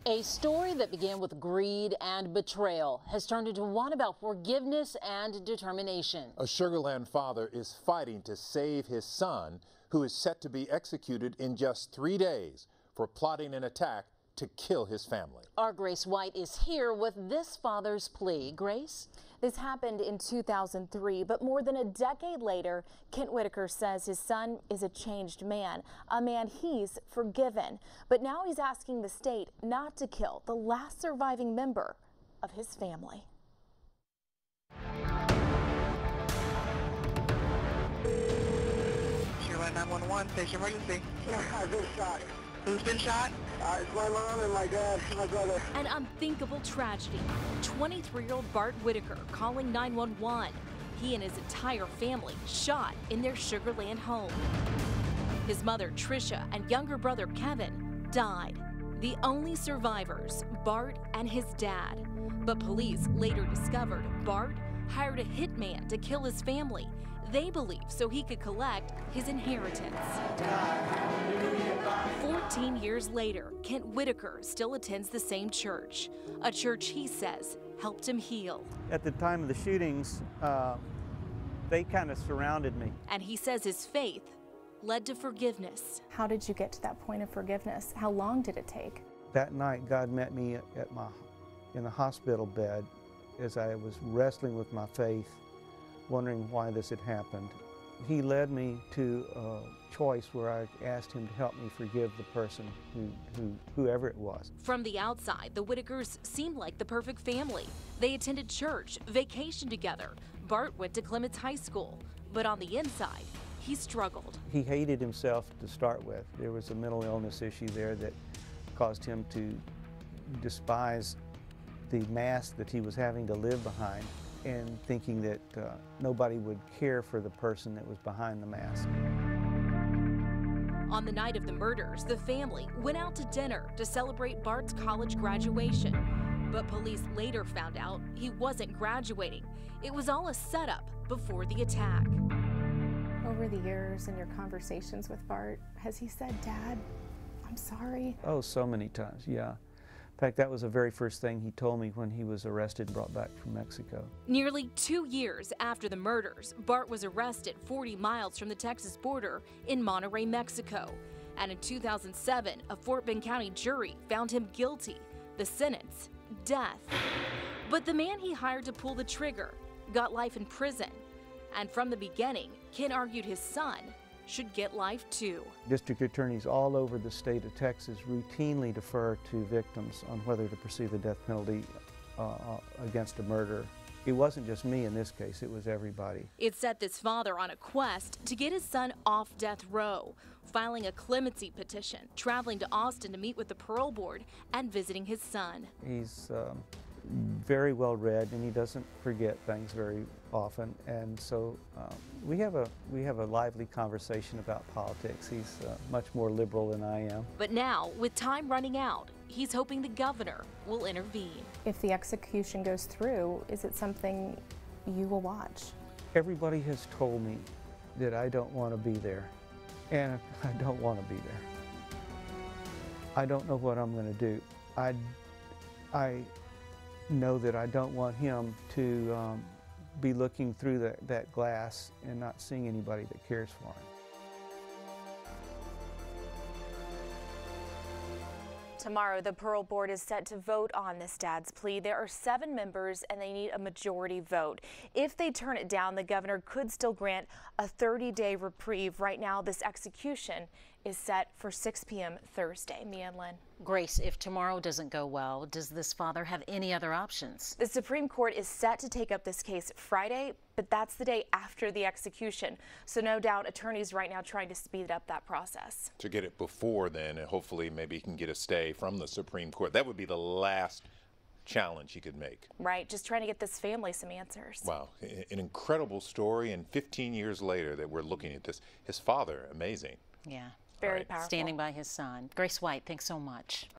A story that began with greed and betrayal has turned into one about forgiveness and determination. A Sugar Land father is fighting to save his son, who is set to be executed in just 3 days for plotting an attack to kill his family. Our Grace White is here with this father's plea. Grace? This happened in 2003, but more than a decade later, Kent Whitaker says his son is a changed man, a man he's forgiven. But now he's asking the state not to kill the last surviving member of his family. Sugar Land 911, station emergency. I've been shot. Who's been shot? It's my mom and my dad and my brother. An unthinkable tragedy. 23-year-old Bart Whitaker calling 911. He and his entire family shot in their Sugar Land home. His mother, Tricia, and younger brother, Kevin, died. The only survivors, Bart and his dad. But police later discovered Bart hired a hitman to kill his family. They believe so he could collect his inheritance. 14 years later, Kent Whitaker still attends the same church, a church he says helped him heal. At the time of the shootings, they kind of surrounded me. And he says his faith led to forgiveness. How did you get to that point of forgiveness? How long did it take? That night, God met me in the hospital bed as I was wrestling with my faith, wondering why this had happened. He led me to a choice where I asked him to help me forgive the person, whoever it was. From the outside, the Whitakers seemed like the perfect family. They attended church, vacationed together. Bart went to Clements High School, but on the inside, he struggled. He hated himself to start with. There was a mental illness issue there that caused him to despise the mask that he was having to live behind, and thinking that nobody would care for the person that was behind the mask. On the night of the murders, the family went out to dinner to celebrate Bart's college graduation. But police later found out he wasn't graduating. It was all a setup before the attack. Over the years and your conversations with Bart, has he said, "Dad, I'm sorry"? Oh, so many times, yeah. In fact, that was the very first thing he told me when he was arrested and brought back from Mexico. Nearly 2 years after the murders, Bart was arrested 40 miles from the Texas border in Monterrey, Mexico. And in 2007, a Fort Bend County jury found him guilty. The sentence, death. But the man he hired to pull the trigger got life in prison. And from the beginning, Ken argued his son should get life too. District attorneys all over the state of Texas routinely defer to victims on whether to pursue the death penalty against a murderer. It wasn't just me in this case, it was everybody. It set this father on a quest to get his son off death row, filing a clemency petition, traveling to Austin to meet with the parole board, and visiting his son. He's very well read, and he doesn't forget things very often, and so we have a lively conversation about politics. He's much more liberal than I am. But now, with time running out, he's hoping the governor will intervene. If the execution goes through, is it something you will watch? Everybody has told me that I don't want to be there, and I don't want to be there. I don't know what I'm going to do. I know that I don't want him to be looking through that glass and not seeing anybody that cares for him. Tomorrow, the parole board is set to vote on this dad's plea. There are 7 members and they need a majority vote. If they turn it down, the governor could still grant a 30-day reprieve. Right now, this execution is set for 6 p.m. Thursday. Mia and Lynn. Grace, if tomorrow doesn't go well, does this father have any other options? The Supreme Court is set to take up this case Friday, but that's the day after the execution. So no doubt attorneys right now trying to speed up that process. To get it before then, and hopefully maybe he can get a stay from the Supreme Court. That would be the last challenge he could make. Right, just trying to get this family some answers. Wow, an incredible story, and 15 years later that we're looking at this. His father, amazing. Yeah. Very powerful. Standing by his son. Grace White, thanks so much.